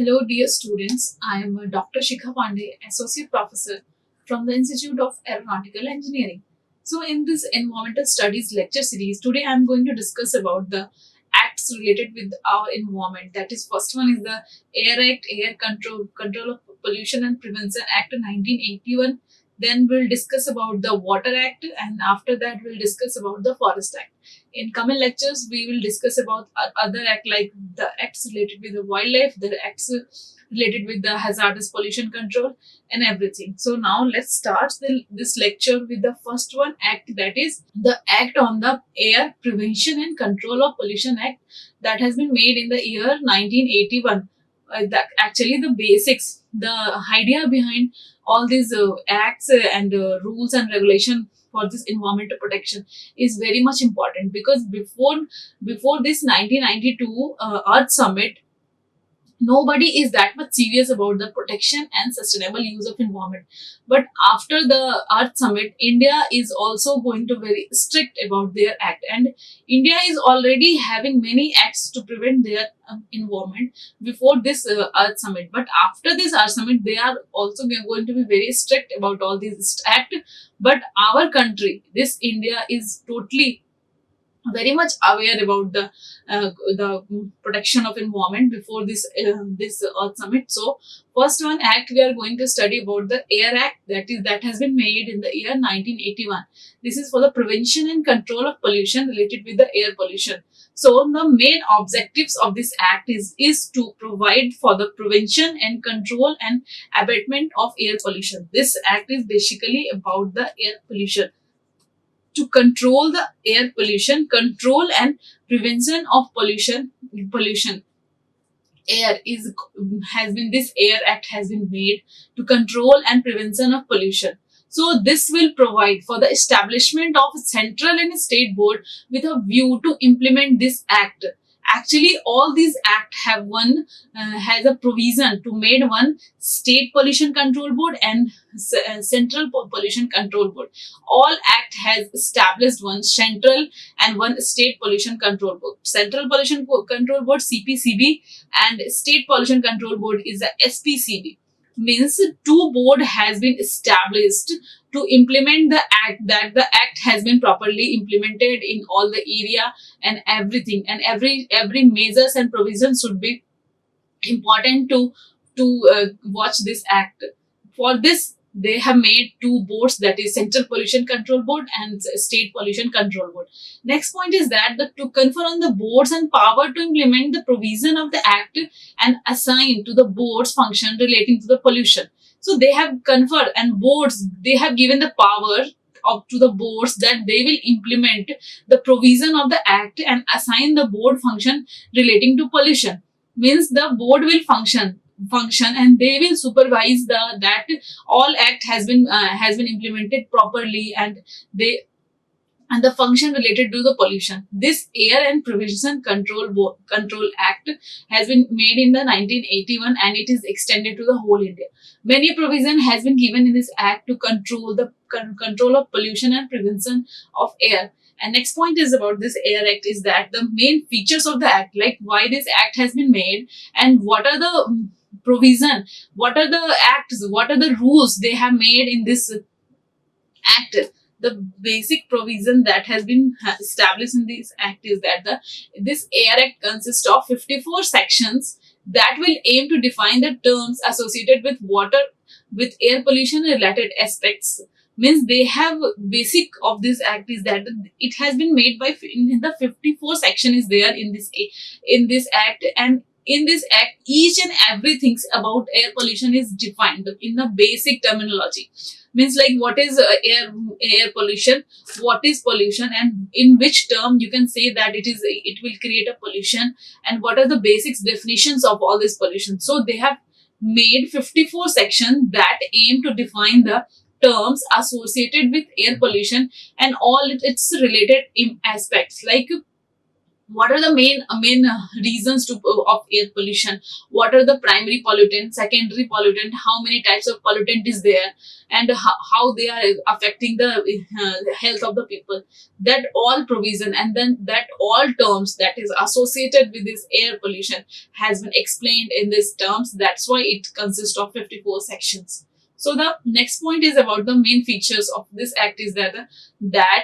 Hello, dear students. I am Dr. Shikha Pandey, Associate Professor from the Institute of Aeronautical Engineering. So, in this Environmental Studies lecture series, today I am going to discuss about the acts related with our environment. That is, first one is the Air Act, Air Control of Pollution and Prevention Act 1981. Then we'll discuss about the Water Act, and after that we'll discuss about the Forest Act. In coming lectures, we will discuss about other act like the acts related with the wildlife, the acts related with the hazardous pollution control, and everything. So now let's start this lecture with the first one act, that is the Act on the Air Prevention and Control of Pollution Act, that has been made in the year 1981. Actually, the basics, the idea behind all these acts and rules and regulation for this environmental protection is very much important, because before this 1992 Earth Summit, nobody is that much serious about the protection and sustainable use of environment. But after the Earth Summit, India is also going to very strict about their act, and India is already having many acts to prevent their environment before this Earth Summit. But after this Earth Summit, they are also going to be very strict about all these act. But our country, this India, is totally very much aware about the protection of environment before this Earth Summit. So first one act we are going to study about the Air Act, that has been made in the year 1981. This is for the prevention and control of pollution related with the air pollution. So the main objectives of this act is to provide for the prevention and control and abatement of air pollution. This act is basically about the air pollution, to control the air pollution, control and prevention of pollution. Air is has been This Air Act has been made to control and prevention of pollution. So this will provide for the establishment of a central and state board with a view to implement this act. Actually, all these act have one has a provision to made one state pollution control board and central pollution control board. All act has established one central and one state pollution control board. Central pollution control board, CPCB, and state pollution control board is the SPCB. Means two board has been established to implement the act, that the act has been properly implemented in all the area and everything, and every measures and provisions should be important to watch this act. For this, they have made two boards, that is Central Pollution Control Board and State Pollution Control Board. Next point is that to confer on the boards and power to implement the provision of the act and assign to the boards function relating to the pollution. So they have conferred, and boards, they have given the power to the boards that they will implement the provision of the act and assign the board function relating to pollution. Means the board will function and they will supervise that all act has been implemented properly, and the function related to the pollution. This Air and Prevention Control Act has been made in the 1981, and it is extended to the whole India. Many provision has been given in this act to control the control of pollution and prevention of air. And next point is about this Air Act is that the main features of the act, like why this act has been made and what are the provision, what are the acts, what are the rules they have made in this act. The basic provision that has been established in this act is that this Air Act consists of 54 sections that will aim to define the terms associated with water, with air pollution related aspects. Means they have basic of this act is that it has been made by in the 54 section is there in this act, and in this act each and everything about air pollution is defined in the basic terminology. Means like what is air pollution, what is pollution, and in which term you can say that it will create a pollution, and what are the basic definitions of all this pollution. So they have made 54 sections that aim to define the terms associated with air pollution and all its related aspects, like what are the main reasons of air pollution, what are the primary pollutant, secondary pollutant, how many types of pollutant is there, and how they are affecting the health of the people. That all provision, and then that all terms that is associated with this air pollution has been explained in these terms. That's why it consists of 54 sections. So the next point is about the main features of this act is that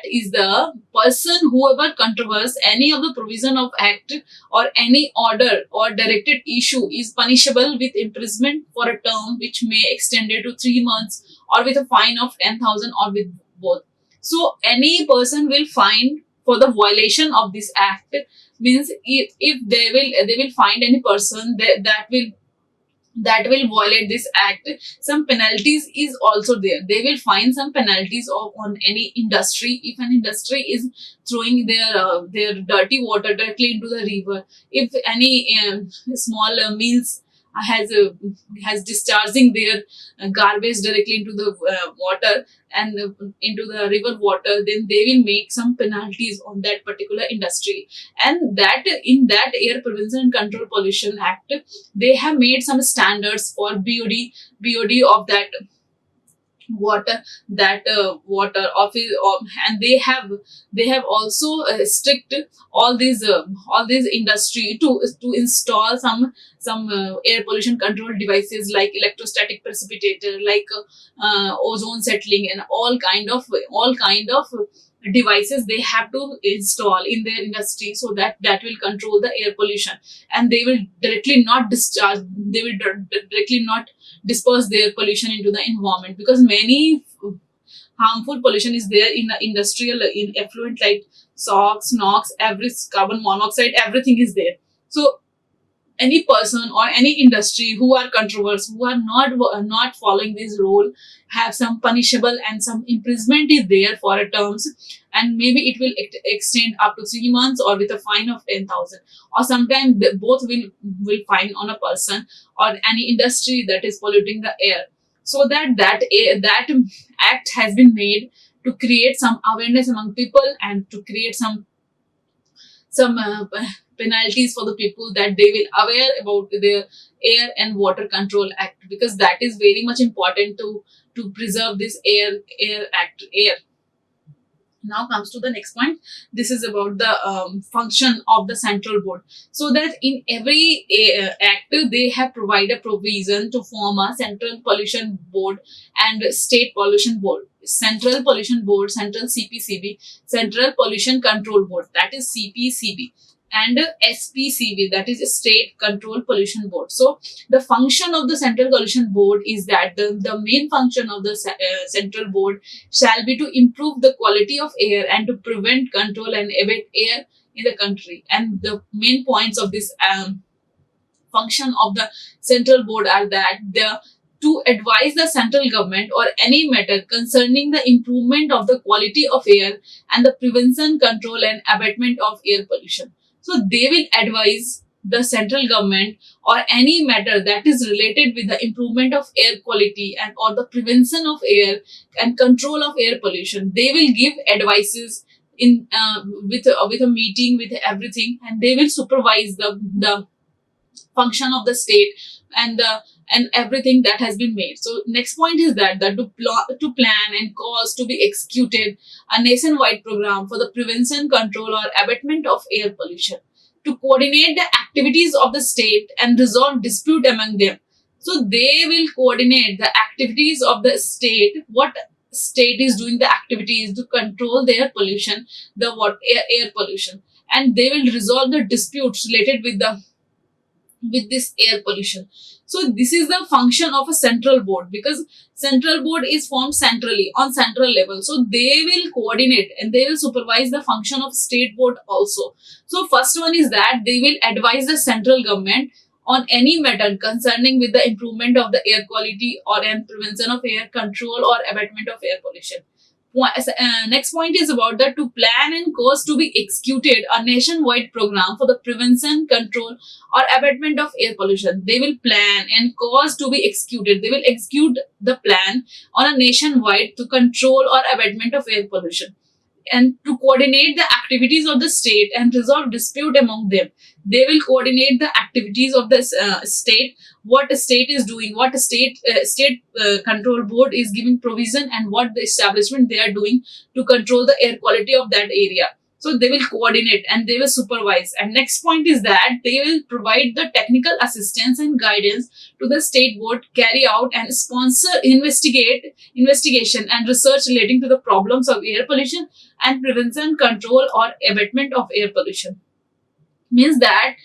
is the person whoever controls any of the provision of act or any order or directed issue is punishable with imprisonment for a term which may extend it to 3 months or with a fine of 10,000 or with both. So any person will fine for the violation of this act. Means if they will find any person that will violate this act, some penalties is also there. They will find some penalties on any industry if an industry is throwing their dirty water directly into the river, if any small mills has discharging their garbage directly into the water and into the river water, then they will make some penalties on that particular industry. And that in that air prevention and control pollution act, they have made some standards for BOD of that water office, and they have also strict all these industry to install some air pollution control devices like electrostatic precipitator, like ozone settling, and all kind of devices they have to install in their industry, so that will control the air pollution. And they will directly not discharge, they will directly not disperse their pollution into the environment, because many harmful pollution is there in the industrial in effluent like SOx, NOx, every carbon monoxide, everything is there. So any person or any industry who are controversial, who are not following this rule, have some punishable and some imprisonment is there for a terms, and maybe it will extend up to 3 months or with a fine of 10,000, or sometimes both will fine on a person or any industry that is polluting the air. So that act has been made to create some awareness among people and to create some penalties for the people, that they will aware about the air and water control act, because that is very much important to preserve this air. Now comes to the next point. This is about the function of the central board. So that in every act they have provided provision to form a central pollution board and state pollution board, central pollution board, central CPCB, central pollution control board, that is CPCB, and SPCB, that is state control pollution board. So the function of the central pollution board is that the main function of the central board shall be to improve the quality of air and to prevent, control and abate air in the country. And the main points of this function of the central board are that the to advise the central government or any matter concerning the improvement of the quality of air and the prevention, control and abatement of air pollution. So they will advise the central government or any matter that is related with the improvement of air quality and or the prevention of air and control of air pollution. They will give advices in with a meeting with everything, and they will supervise the function of the state and the and everything that has been made. So next point is that to plan and cause to be executed a nationwide program for the prevention, control or abatement of air pollution, to coordinate the activities of the state and resolve dispute among them. So they will coordinate the activities of the state, what state is doing the activities to control their pollution, the air pollution, and they will resolve the disputes related with this air pollution. So this is the function of a central board, because central board is formed centrally on central level. So they will coordinate and they will supervise the function of state board also. So first one is that they will advise the central government on any matter concerning with the improvement of the air quality or and prevention of air, control or abatement of air pollution. Next point is about that to plan and cause to be executed a nationwide program for the prevention, control or abatement of air pollution. They will plan and cause to be executed. They will execute the plan on a nationwide to control or abatement of air pollution. and to coordinate the activities of the state and resolve dispute among them. They will coordinate the activities of the state, what the state is doing, what the state control board is giving provision, and what the establishment they are doing to control the air quality of that area. So they will coordinate and they will supervise. And next point is that they will provide the technical assistance and guidance to the state board, carry out and sponsor investigation and research relating to the problems of air pollution and prevention, control or abatement of air pollution. Means that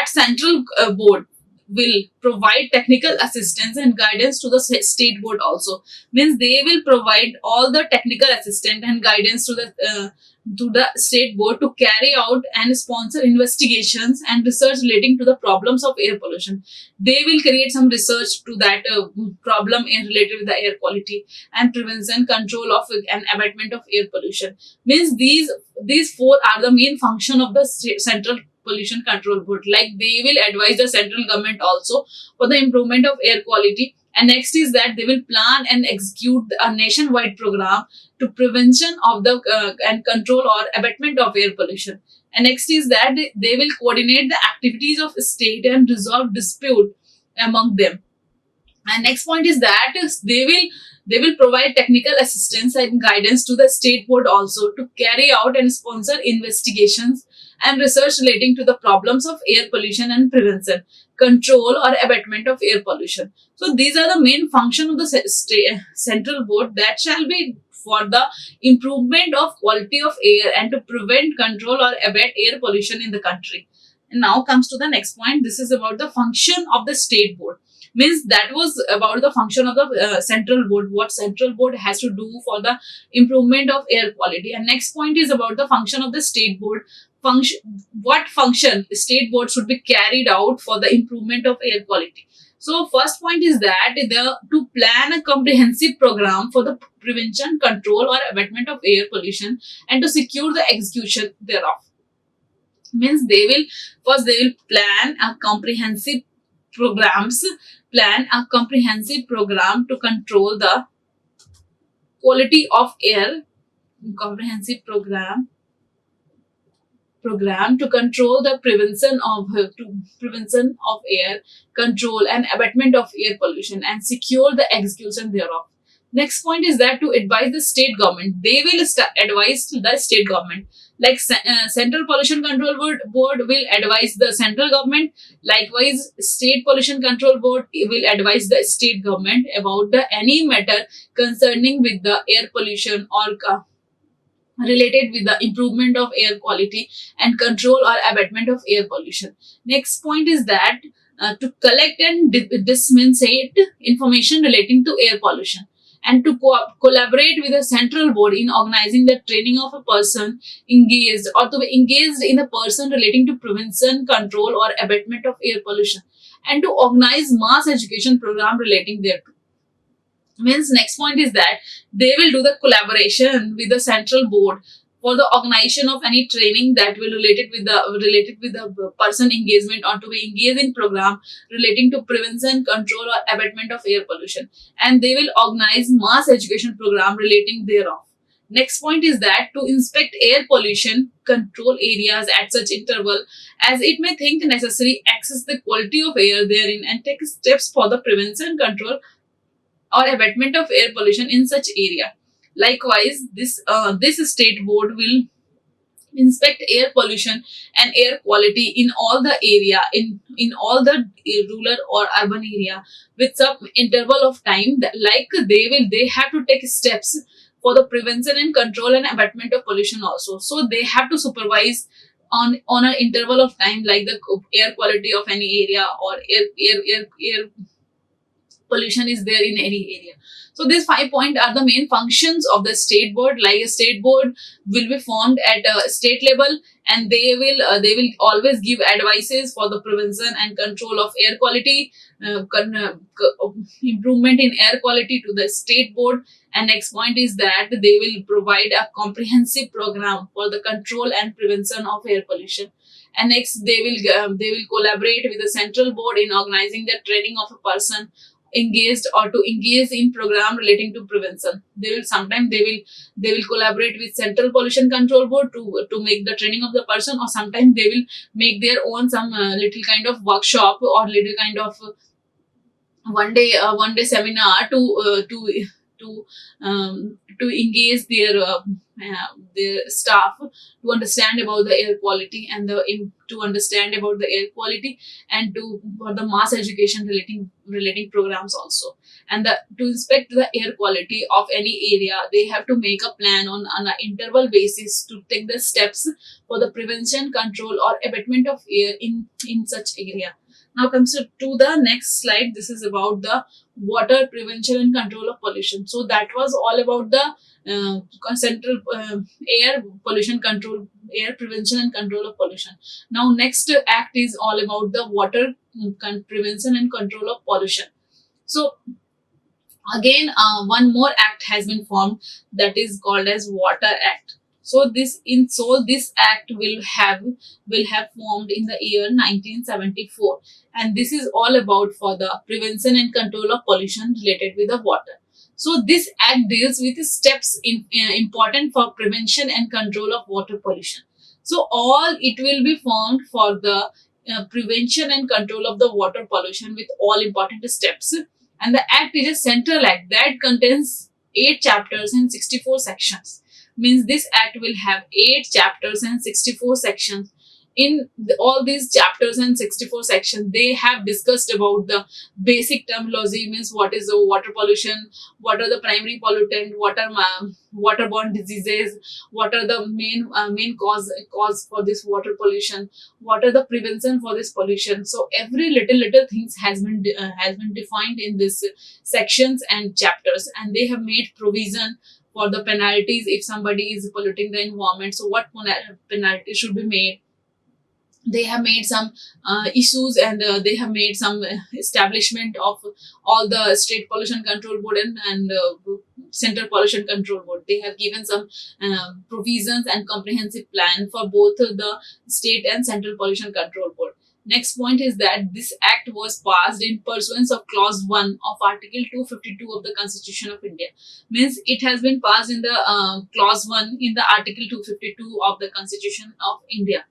central board will provide technical assistance and guidance to the state board also. Means they will provide all the technical assistance and guidance to the state board to carry out and sponsor investigations and research relating to the problems of air pollution. They will create some research to that problem related with the air quality and prevention, control of and abatement of air pollution. Means these four are the main function of the central pollution control board. Like they will advise the central government also for the improvement of air quality. And next is that they will plan and execute a nationwide program to prevention of the and control or abatement of air pollution. And next is that they will coordinate the activities of state and resolve dispute among them. And next point is that they will provide technical assistance and guidance to the state board also to carry out and sponsor investigations and research relating to the problems of air pollution and prevention, control or abatement of air pollution. So these are the main function of the central board that shall be for the improvement of quality of air and to prevent, control or abate air pollution in the country. And now comes to the next point. This is about the function of the state board. Means that was about the function of the central board, what central board has to do for the improvement of air quality. And next point is about the function of the state board. What function state board should be carried out for the improvement of air quality. So first point is that to plan a comprehensive program for the prevention, control or abatement of air pollution and to secure the execution thereof. Means they will plan a comprehensive program to control the quality of air. Comprehensive program to control the prevention of air, control and abatement of air pollution and secure the execution thereof. Next point is that to advise the state government. They will advise the state government. Like Central Pollution Control Board will advise the central government. Likewise, State Pollution Control Board will advise the state government about any matter concerning with the air pollution or related with the improvement of air quality and control or abatement of air pollution. Next point is that to collect and disseminate information relating to air pollution and to collaborate with the central board in organizing the training of a person engaged or to be engaged in the person relating to prevention, control or abatement of air pollution and to organize mass education program relating thereto. Means next point is that they will do the collaboration with the central board for the organization of any training that will related with the person engagement or to be engaged in program relating to prevention, control or abatement of air pollution, and they will organize mass education program relating thereof. Next point is that to inspect air pollution control areas at such interval as it may think necessary, assess the quality of air therein and take steps for the prevention, control or abatement of air pollution in such area. Likewise, this state board will inspect air pollution and air quality in all the area in all the rural or urban area with some interval of time that, like they have to take steps for the prevention and control and abatement of pollution also. So they have to supervise on an interval of time like the air quality of any area or air pollution is there in any area. So these 5 points are the main functions of the state board. Like a state board will be formed at a state level, and they will always give advices for the prevention and control of air quality, improvement in air quality to the state board. And next point is that they will provide a comprehensive program for the control and prevention of air pollution. And next they will collaborate with the central board in organizing the training of a person engaged or to engage in program relating to prevention. They will sometimes they will collaborate with Central Pollution Control Board to make the training of the person, or sometimes they will make their own some little kind of workshop or little kind of one day seminar to engage their staff to understand about the air quality and to understand about the air quality, and to for the mass education relating programs also. And to inspect the air quality of any area, they have to make a plan on an interval basis to take the steps for the prevention, control, or abatement of air in such area. Now comes to the next slide. This is about the water prevention and control of pollution. So that was all about the central air pollution control, air prevention and control of pollution. Now next act is all about the water prevention and control of pollution. So again, one more act has been formed, that is called as Water Act. So this act will have formed in the year 1974, and this is all about for the prevention and control of pollution related with the water. So this act deals with steps important for prevention and control of water pollution. So all it will be formed for the prevention and control of the water pollution with all important steps. And the act is a central act that contains 8 chapters and 64 sections. Means this act will have 8 chapters and 64 sections. In all these chapters and 64 sections, they have discussed about the basic terminology, means what is the water pollution, what are the primary pollutant, what are waterborne diseases, what are the main cause for this water pollution, what are the prevention for this pollution. So every little things has been defined in this sections and chapters, and they have made provision for the penalties if somebody is polluting the environment. So what penalty should be made. They have made some issues, and they have made some establishment of all the state pollution control board and central pollution control board. They have given some provisions and comprehensive plan for both the state and central pollution control board. Next point is that this act was passed in pursuance of clause 1 of article 252 of the Constitution of India. Means it has been passed in the clause 1 in the article 252 of the Constitution of India.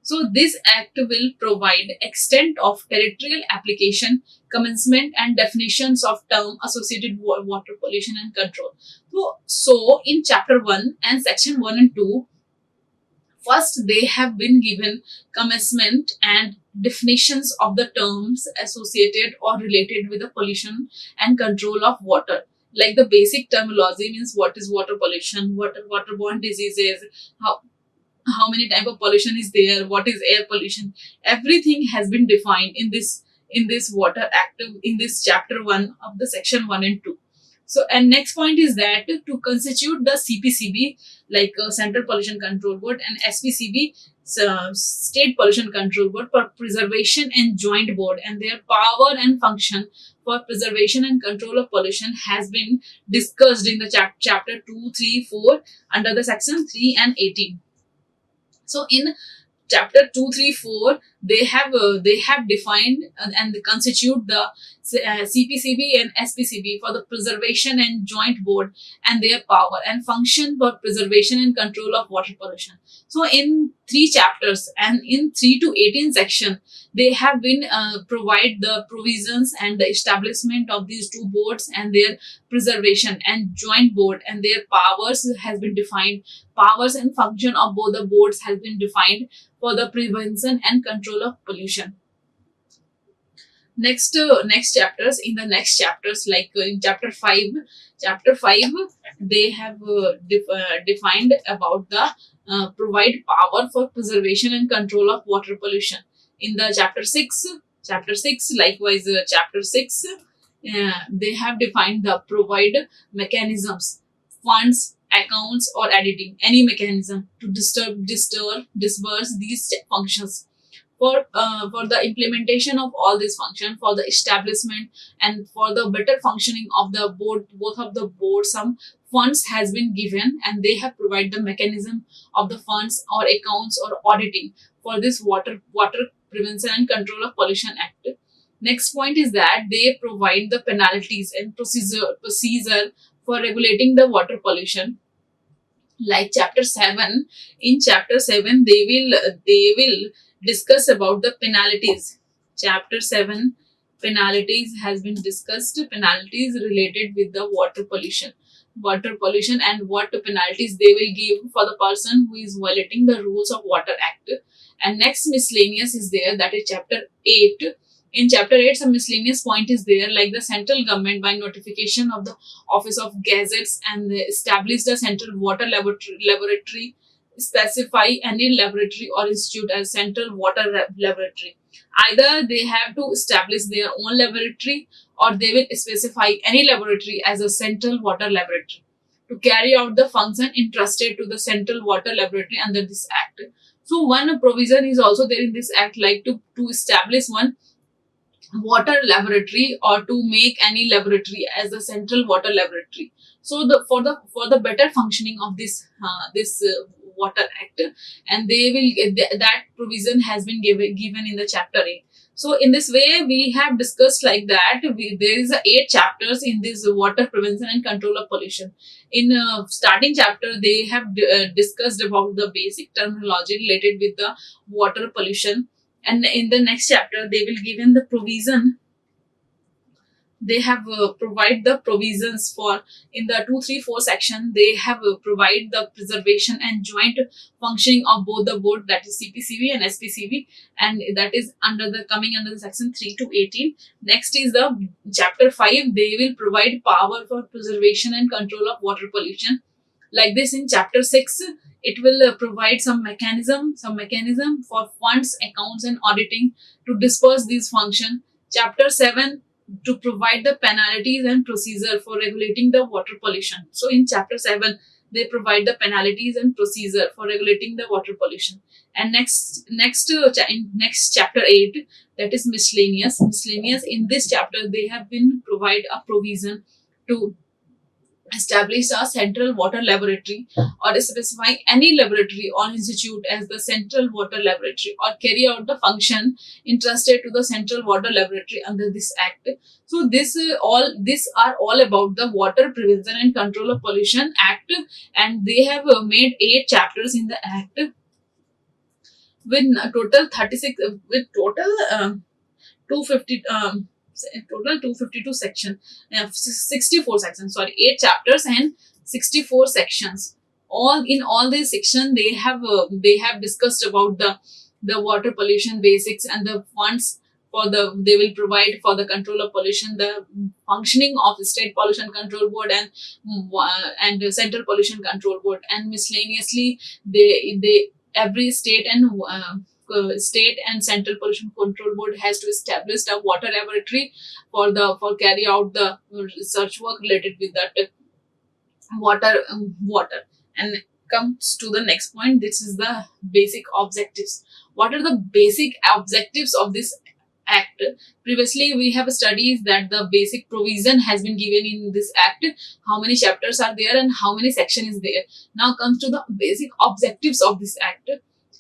So this act will provide extent of territorial application, commencement and definitions of term associated with water pollution and control. So in chapter 1 and section 1 and 2, first they have been given commencement and definitions of the terms associated or related with the pollution and control of water. Like the basic terminology, means what is water pollution, what are waterborne diseases, how many type of pollution is there, what is air pollution. Everything has been defined in this water act in this chapter 1 of the section 1 and 2. So, and next point is that to constitute the CPCB, like Central Pollution Control Board, and SPCB, State Pollution Control Board, for preservation and joint board, and their power and function for preservation and control of pollution has been discussed in the chapter 2, 3, 4 under the section 3 and 18. So in chapter 2, 3, 4, they have defined and constitute the CPCB and SPCB for the preservation and joint board, and their power and function for preservation and control of water pollution. So in 3 chapters and in 3 to 18 section, they have been provide the provisions and the establishment of these 2 boards and their preservation and joint board, and their powers has been defined. Powers and function of both the boards has been defined for the prevention and control of pollution. Next chapters, in the next chapters, like in chapter 5, they have defined about the provide power for preservation and control of water pollution. In the chapter 6, likewise chapter 6, they have defined the provide mechanisms, funds, accounts, or editing any mechanism to disburse these functions. For the implementation of all these functions, for the establishment and for the better functioning of the board, both of the boards, some funds has been given, and they have provided the mechanism of the funds or accounts or auditing for this water prevention and control of pollution act. Next point is that they provide the penalties and procedure for regulating the water pollution. Like chapter 7, in chapter 7 they will discuss about the penalties. Chapter 7 penalties has been discussed, penalties related with the water pollution and what penalties they will give for the person who is violating the rules of water act. And next miscellaneous is there, that is chapter 8. In chapter 8 some miscellaneous point is there, like the central government by notification of the office of gazettes and establish the central water laboratory, specify any laboratory or institute as central water laboratory. Either they have to establish their own laboratory or they will specify any laboratory as a central water laboratory to carry out the function entrusted to the central water laboratory under this act. So one provision is also there in this act, like to establish one water laboratory or to make any laboratory as a central water laboratory. So for the better functioning of this water act, and they will that provision has been given in the chapter 8. So in this way we have discussed like that there is 8 chapters in this water prevention and control of pollution. In starting chapter they have discussed about the basic terminology related with the water pollution, and in the next chapter they will give in the provision. They have provide the provisions for, in the 234 section they have provide the preservation and joint functioning of both the board, that is CPCB and SPCB, and that is coming under the section 3 to 18. Next is the chapter 5, they will provide power for preservation and control of water pollution. Like this, in chapter 6 it will provide some mechanism for funds, accounts and auditing to disperse these function. Chapter 7 to provide the penalties and procedure for regulating the water pollution. So in chapter 7 they provide the penalties and procedure for regulating the water pollution. And next chapter 8, that is miscellaneous. In this chapter they have been provide a provision to establish a central water laboratory or specify any laboratory or institute as the central water laboratory or carry out the function entrusted to the central water laboratory under this act. So this are all about the water prevention and control of pollution act, and they have made 8 chapters in the act with total 36 with total 250 total 252 section, 64 sections, sorry, 8 chapters and 64 sections. All these sections they have discussed about the water pollution basics and the funds for they will provide for the control of pollution, the functioning of the state pollution control board and the central pollution control board, and miscellaneously they every state and central pollution control board has to establish a water laboratory for carry out the research work related with that water. And comes to the next point, this is the basic objectives. What are the basic objectives of this act? Previously we have studied that the basic provision has been given in this act, how many chapters are there and how many sections is there. Now comes to the basic objectives of this act.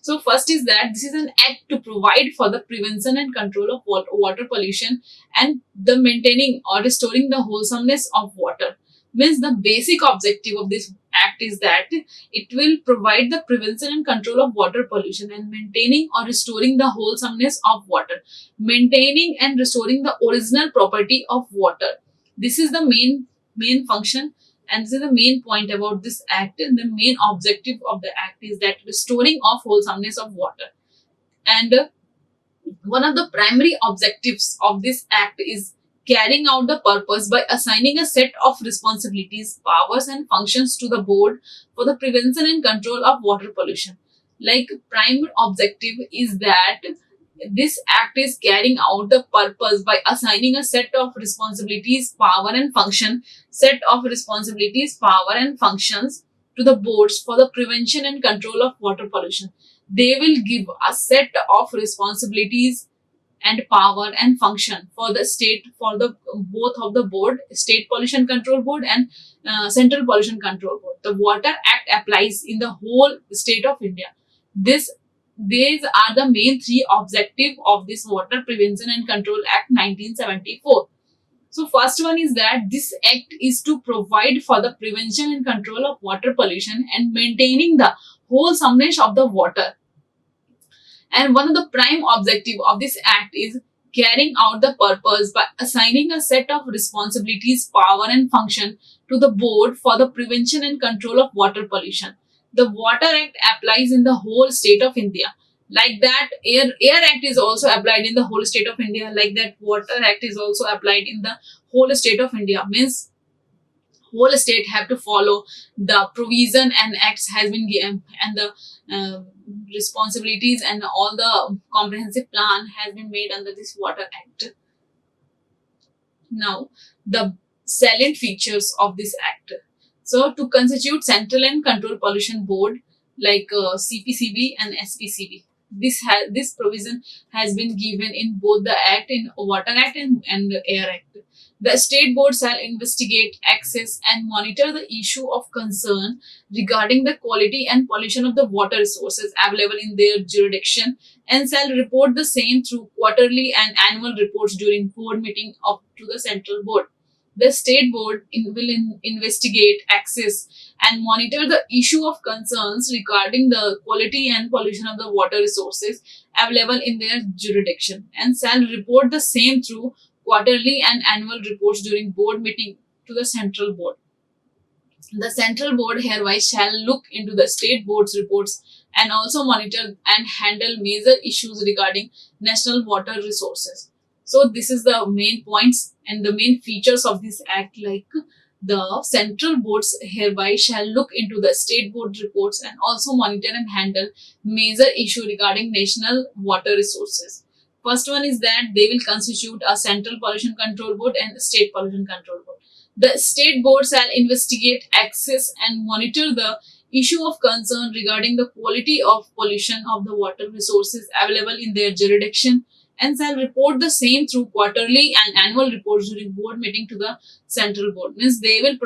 So first is that this is an act to provide for the prevention and control of water pollution and the maintaining or restoring the wholesomeness of water. Means the basic objective of this act is that it will provide the prevention and control of water pollution and maintaining or restoring the wholesomeness of water, maintaining and restoring the original property of water. This is the main function, and this is the main point about this act. And the main objective of the act is that restoring of wholesomeness of water. And one of the primary objectives of this act is carrying out the purpose by assigning a set of responsibilities, powers and functions to the board for the prevention and control of water pollution. Like primary objective is that this act is carrying out the purpose by assigning a set of responsibilities, power and functions to the boards for the prevention and control of water pollution. They will give a set of responsibilities and power and function for the state, for the both of the board, state pollution control board and central pollution control board. The water act applies in the whole state of India. This these are the main three objectives of this Water Prevention and Control Act 1974. So first one is that this act is to provide for the prevention and control of water pollution and maintaining the wholesomeness of the water. And one of the prime objective of this act is carrying out the purpose by assigning a set of responsibilities, power and function to the board for the prevention and control of water pollution. The Water Act applies in the whole state of India. Like that, Air Act is also applied in the whole state of India. Like that, Water Act is also applied in the whole state of India. Means whole state have to follow the provision and acts has been given, and the responsibilities and all the comprehensive plan has been made under this Water Act. Now, the salient features of this act. So, to constitute Central and Control Pollution Board like CPCB and SPCB, this provision has been given in both the Act, in Water Act and Air Act. The state board shall investigate, access and monitor the issue of concern regarding the quality and pollution of the water resources available in their jurisdiction, and shall report the same through quarterly and annual reports during board meeting up to the central board. The state board will investigate, access and monitor the issue of concerns regarding the quality and pollution of the water resources available in their jurisdiction, and shall report the same through quarterly and annual reports during board meeting to the central board. The central board hereby shall look into the state board's reports and also monitor and handle major issues regarding national water resources. So this is the main points and the main features of this act. Like the central boards hereby shall look into the state board reports and also monitor and handle major issue regarding national water resources. First one is that they will constitute a Central Pollution Control Board and State Pollution Control Board. The state board shall investigate, access and monitor the issue of concern regarding the quality of pollution of the water resources available in their jurisdiction, and shall report the same through quarterly and annual reports during board meeting to the central board. Means they will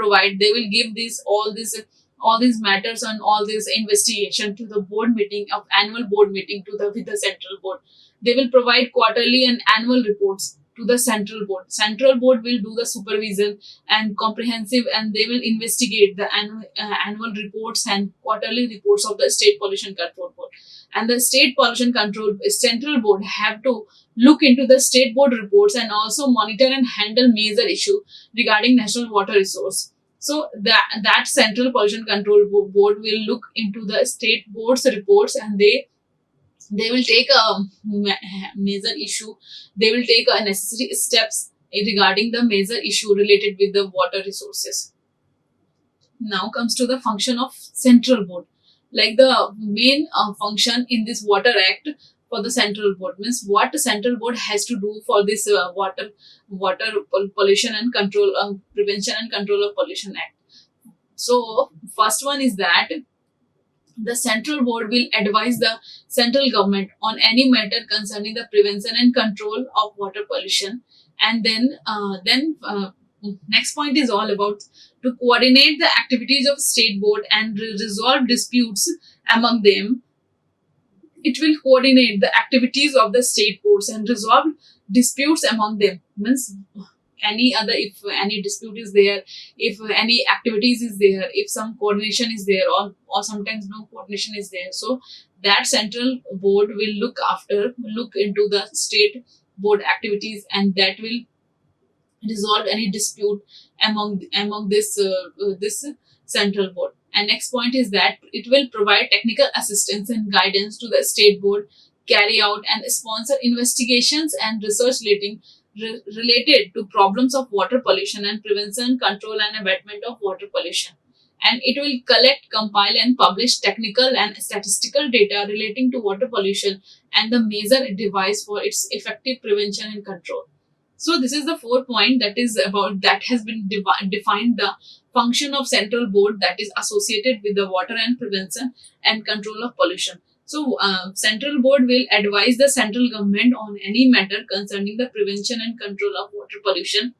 give all these matters and all this investigation to the board meeting of annual board meeting with the central board. They will provide quarterly and annual reports to the central board. Central board will do the supervision and comprehensive, and they will investigate the annual reports and quarterly reports of the State Pollution Control Board. And the State Pollution Control Central Board have to look into the state board reports and also monitor and handle major issue regarding national water resource. So that Central Pollution Control Board will look into the state board's reports, and they will take a major issue. They will take a necessary steps regarding the major issue related with the water resources. Now comes to the function of central board. Like the main function in this Water Act for the central board, means what the central board has to do for this water pollution and control, prevention and control of pollution act. So first one is that the central board will advise the central government on any matter concerning the prevention and control of water pollution. And then next point is all about to coordinate the activities of state board and resolve disputes among them. It will coordinate the activities of the state boards and resolve disputes among them. Means if any dispute is there, if any activities is there, if some coordination is there, or sometimes no coordination is there, so that central board will look into the state board activities, and that will resolve any dispute among this central board. And next point is that it will provide technical assistance and guidance to the state board, carry out and sponsor investigations and research related to problems of water pollution and prevention, control and abatement of water pollution. And it will collect, compile and publish technical and statistical data relating to water pollution and the measure it device for its effective prevention and control. So this is the 4th point that has been defined the function of central board that is associated with the water and prevention and control of pollution. So, central board will advise the central government on any matter concerning the prevention and control of water pollution,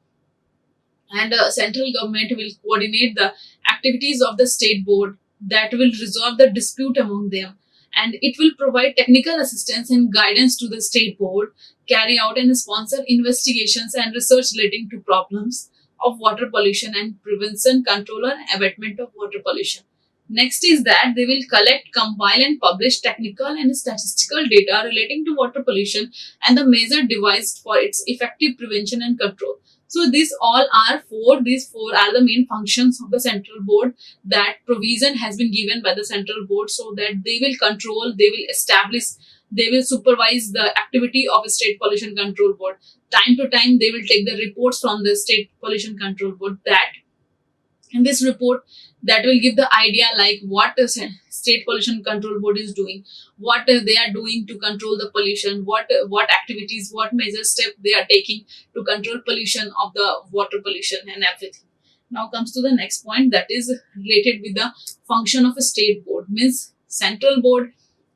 and central government will coordinate the activities of the state board that will resolve the dispute among them, and it will provide technical assistance and guidance to the state board, carry out and sponsor investigations and research relating to problems of water pollution and prevention, control, and abatement of water pollution. Next is that they will collect, compile, and publish technical and statistical data relating to water pollution and the measure devised for its effective prevention and control. So these four are the main functions of the central board. That provision has been given by the central board so that they will control, they will establish, they will supervise the activity of a state pollution control board. Time to time, they will take the reports from the state pollution control board. That in this report, that will give the idea like what a state pollution control board is doing, what they are doing to control the pollution, what activities, what major step they are taking to control pollution of the water pollution and everything. Now comes to the next point, that is related with the function of a state board. Means central board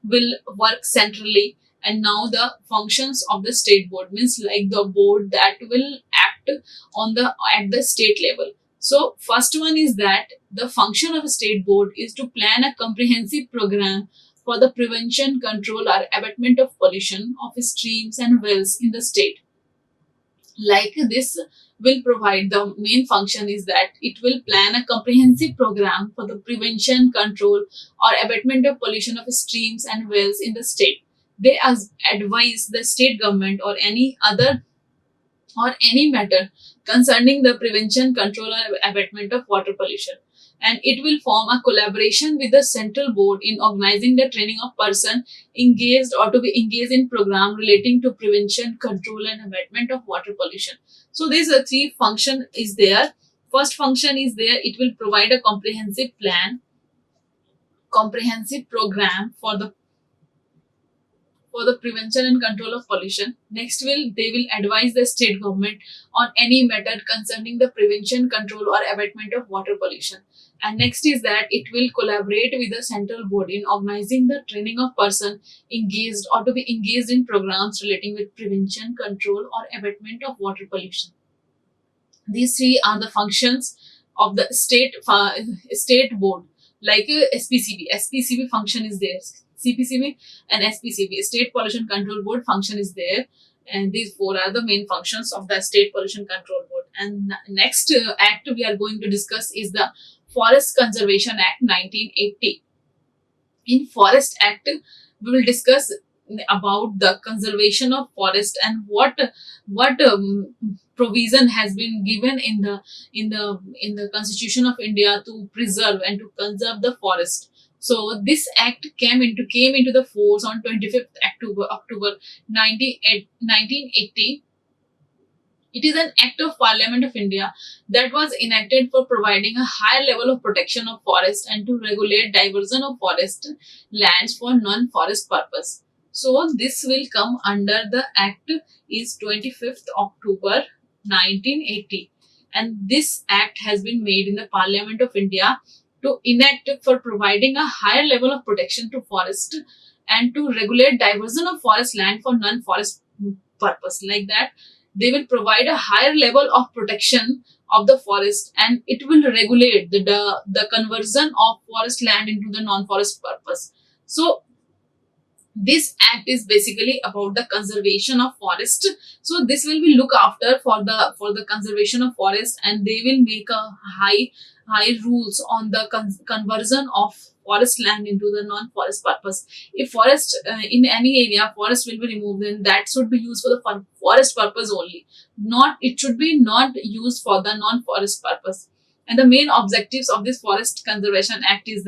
will work centrally, and now the functions of the state board means like the board that will act on the at the state level. So first one is that the function of a state board is to plan a comprehensive program for the prevention, control, or abatement of pollution of streams and wells in the state. Like this will provide, the main function is that it will plan a comprehensive program for the prevention, control, or abatement of pollution of streams and wells in the state. They advise the state government or any matter concerning the prevention, control, or abatement of water pollution. And it will form a collaboration with the central board in organizing the training of person engaged or to be engaged in program relating to prevention, control, and abatement of water pollution. So these are three function is there. First function is there, it will provide a comprehensive plan, comprehensive program for the prevention and control of pollution. Next they will advise the state government on any matter concerning the prevention, control, or abatement of water pollution. And next is that it will collaborate with the central board in organizing the training of person engaged or to be engaged in programs relating with prevention, control, or abatement of water pollution. These three are the functions of the state board. Like SPCB function is there. CPCB and SPCB, State Pollution Control Board function is there, and these four are the main functions of the State Pollution Control Board. And next act we are going to discuss is the Forest Conservation Act 1980. In Forest Act, we will discuss about the conservation of forest and what provision has been given in the Constitution of India to preserve and to conserve the forest. So this act came into the force on 25th October 1980. It is an act of Parliament of India that was enacted for providing a higher level of protection of forest and to regulate diversion of forest lands for non-forest purpose. So this will come under the act is 25th October 1980, and this act has been made in the Parliament of India to enact for providing a higher level of protection to forest and to regulate diversion of forest land for non-forest purpose. Like that, they will provide a higher level of protection of the forest, and it will regulate the conversion of forest land into the non-forest purpose. So this act is basically about the conservation of forest. So this will be look after for the conservation of forest, and they will make a high rules on the conversion of forest land into the non-forest purpose. If forest in any area forest will be removed, then that should be used for the forest purpose only. It should be not used for the non-forest purpose. And the main objectives of this Forest Conservation Act is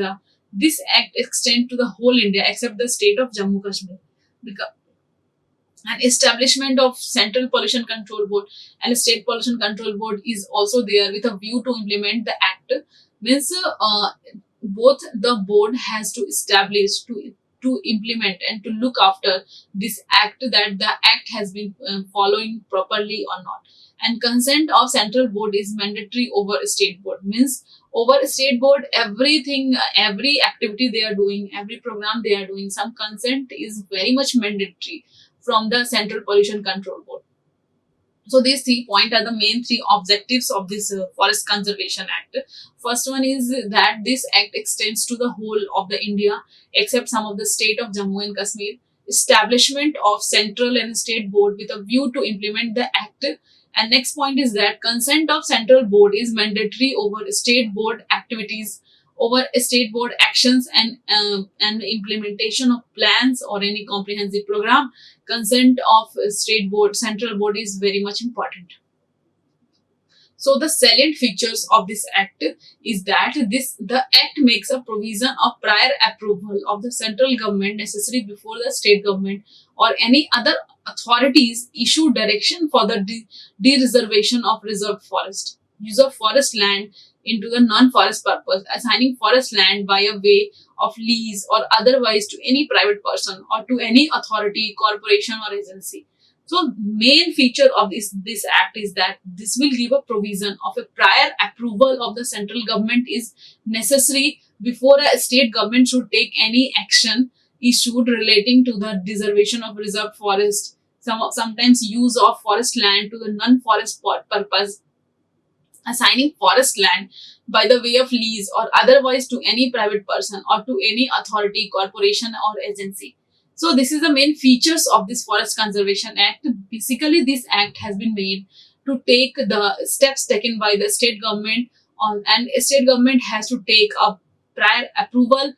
this act extends to the whole India except the state of Jammu Kashmir. An establishment of Central Pollution Control Board and State Pollution Control Board is also there with a view to implement the act. Means both the board has to establish to implement and to look after this act, that the act has been following properly or not. And consent of central board is mandatory over state board. Means over state board, everything, every activity they are doing, every program they are doing, some consent is very much mandatory from the Central Pollution Control Board. So these 3 points are the main 3 objectives of this Forest Conservation Act. First one is that this act extends to the whole of the India except some of the state of Jammu and Kashmir. Establishment of central and state board with a view to implement the act. And next point is that consent of central board is mandatory over state board activities, over state board actions, and implementation of plans or any comprehensive program. Consent of state board, central board is very much important. So the salient features of this act is that the act makes a provision of prior approval of the central government necessary before the state government or any other authorities issue direction for the de-reservation of reserved forest, use of forest land into the non-forest purpose, assigning forest land by a way of lease or otherwise to any private person or to any authority, corporation or agency. So main feature of this act is that this will give a provision of a prior approval of the central government is necessary before a state government should take any action issued relating to the preservation of reserved forest, sometimes use of forest land to the non-forest purpose, assigning forest land by the way of lease or otherwise to any private person or to any authority, corporation or agency. So this is the main features of this Forest Conservation Act. Basically, this act has been made to take the steps taken by the state government on, and state government has to take a prior approval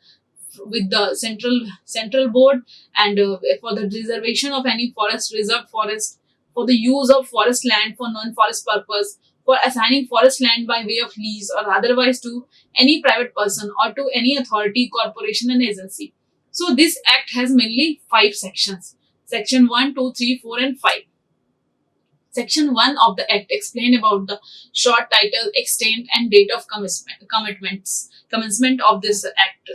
with the central board, and for the reservation of any forest, reserved forest, for the use of forest land for non-forest purpose, for assigning forest land by way of lease or otherwise to any private person or to any authority, corporation and agency. So this act has mainly 5 sections. Section 1, 2, 3, 4 and 5. Section 1 of the act explain about the short title, extent and date of commencement of this act.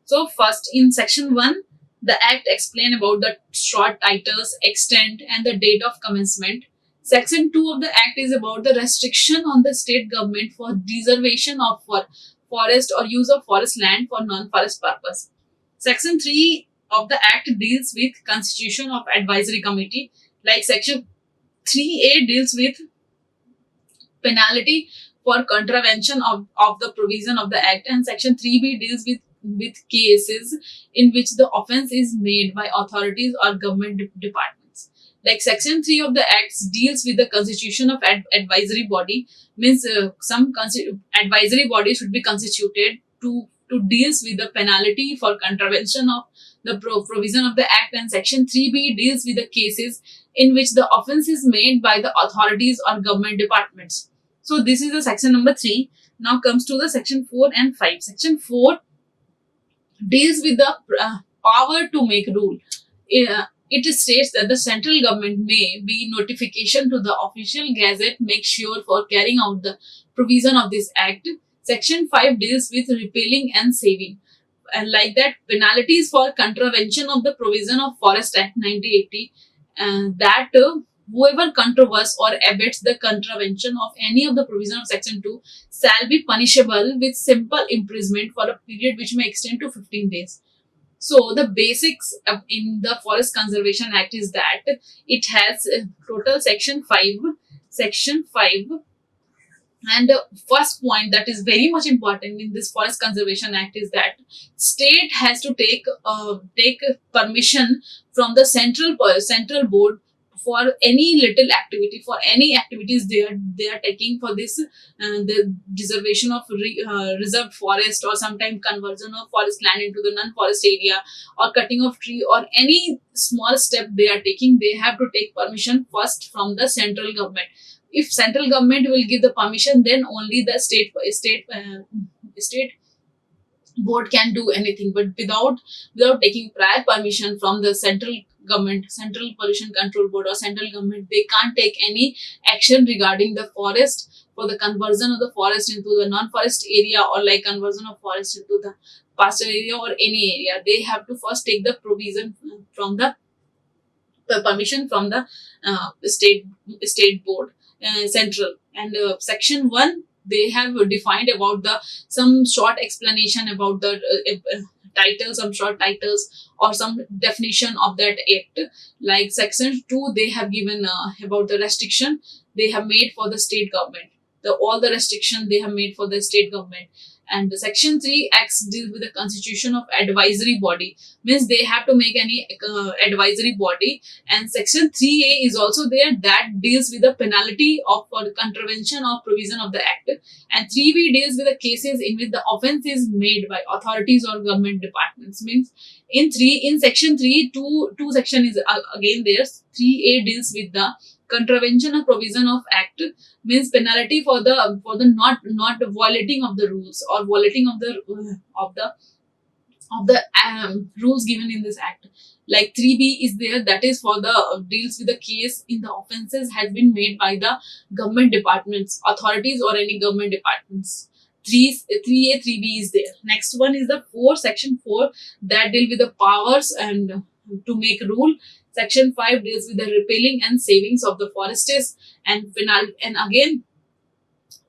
So first in section 1, the act explain about the short titles, extent and the date of commencement. Section 2 of the act is about the restriction on the state government for reservation of forest or use of forest land for non-forest purpose. Section 3 of the act deals with constitution of advisory committee, like section 3A deals with penalty for contravention of the provision of the act, and section 3B deals with cases in which the offence is made by authorities or government departments. Like section 3 of the act deals with the constitution of advisory body, means some advisory body should be constituted to deals with the penalty for contravention of the provision of the act, and section 3B deals with the cases in which the offence is made by the authorities or government departments. So this is the section number 3. Now comes to the section 4 and 5. Section 4 deals with the power to make rule. It states that the central government may be notification to the official gazette make sure for carrying out the provision of this act. Section 5 deals with repealing and saving, and like that penalties for contravention of the provision of Forest Act 1980, that whoever controverts or abets the contravention of any of the provision of section 2 shall be punishable with simple imprisonment for a period which may extend to 15 days. So the basics in the Forest Conservation Act is that it has total section 5, and the first point that is very much important in this Forest Conservation Act is that state has to take permission from the central board for any little activity, for any activities they are taking for this the reservation of reserved forest, or sometimes conversion of forest land into the non-forest area, or cutting of tree, or any small step they are taking. They have to take permission first from the central government. If central government will give the permission, then only the state board can do anything. But without taking prior permission from the central government, Central Pollution Control Board or central government, they can't take any action regarding the forest, for the conversion of the forest into the non-forest area, or like conversion of forest into the pasture area or any area. They have to first take the provision from the permission from the state board, central. And section 1, they have defined about the some short explanation about the titles, some short titles, or some definition of that act. Like section 2, they have given about the restriction they have made for the state government, all the restriction they have made for the state government. And the section 3 acts deal with the constitution of advisory body, means they have to make any advisory body. And section 3A is also there, that deals with the penalty of for contravention or provision of the act. And 3B deals with the cases in which the offense is made by authorities or government departments. Means in section 3, two section is again there. 3A deals with the contravention or provision of act, means penalty for the not violating of the rules or violating of the rules given in this act. Like 3B is there, that is for the deals with the case in the offenses has been made by the government departments, authorities, or any government departments. 3A 3B is there. Next one is the section 4, that deal with the powers and to make rule. Section 5 deals with the repairing and savings of the forests, and again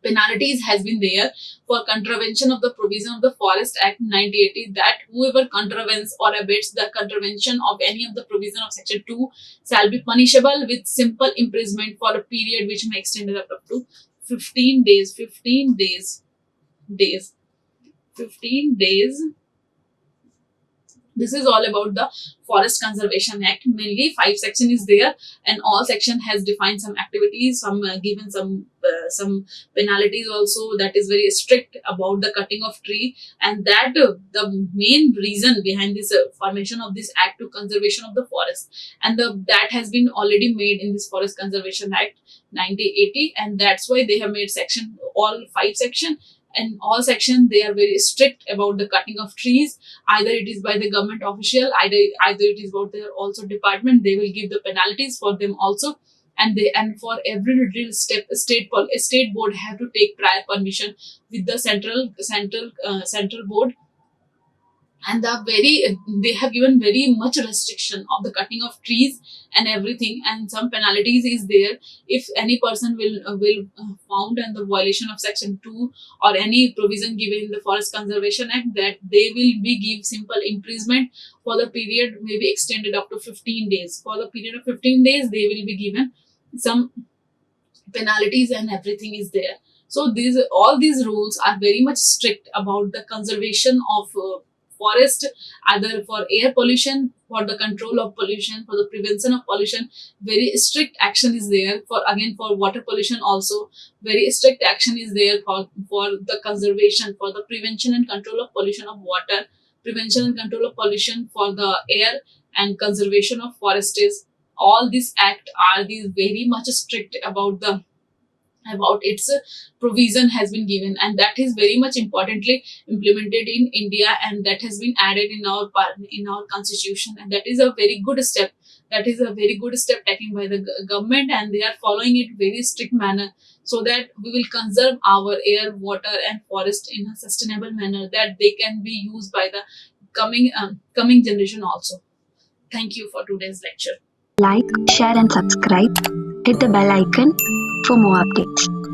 penalties has been there for contravention of the provision of the Forest Act 1980, that whoever contravenes or abates the contravention of any of the provision of section 2 shall be punishable with simple imprisonment for a period which may extend up to 15 days. 15 days. This is all about the Forest Conservation Act. Mainly 5 section is there, and all section has defined some activities, some given some penalties also, that is very strict about the cutting of tree. And that the main reason behind this formation of this act to conservation of the forest, and that has been already made in this Forest Conservation Act 1980, and that's why they have made section, all 5 section. And all section they are very strict about the cutting of trees, either it is by the government official, either it is about their also department, they will give the penalties for them also. And for every little step, a state board have to take prior permission with the central board. And they have given very much restriction of the cutting of trees and everything, and some penalties is there if any person will found in the violation of section 2 or any provision given in the Forest Conservation Act, that they will be give simple imprisonment for the period may be extended up to 15 days. For the period of 15 days they will be given some penalties, and everything is there. So all these rules are very much strict about the conservation of forest, either for air pollution, for the control of pollution, for the prevention of pollution. Very strict action is there for water pollution also. Very strict action is there for the conservation, for the prevention and control of pollution of water, prevention and control of pollution for the air, and conservation of forests. All these act are these very much strict about its provision has been given, and that is very much importantly implemented in India, and that has been added in our constitution, and that is a very good step. That is a very good step taken by the government, and they are following it very strict manner, so that we will conserve our air, water, and forest in a sustainable manner, that they can be used by the coming generation also. Thank you for today's lecture. Like, share and subscribe. Hit the bell icon for more updates.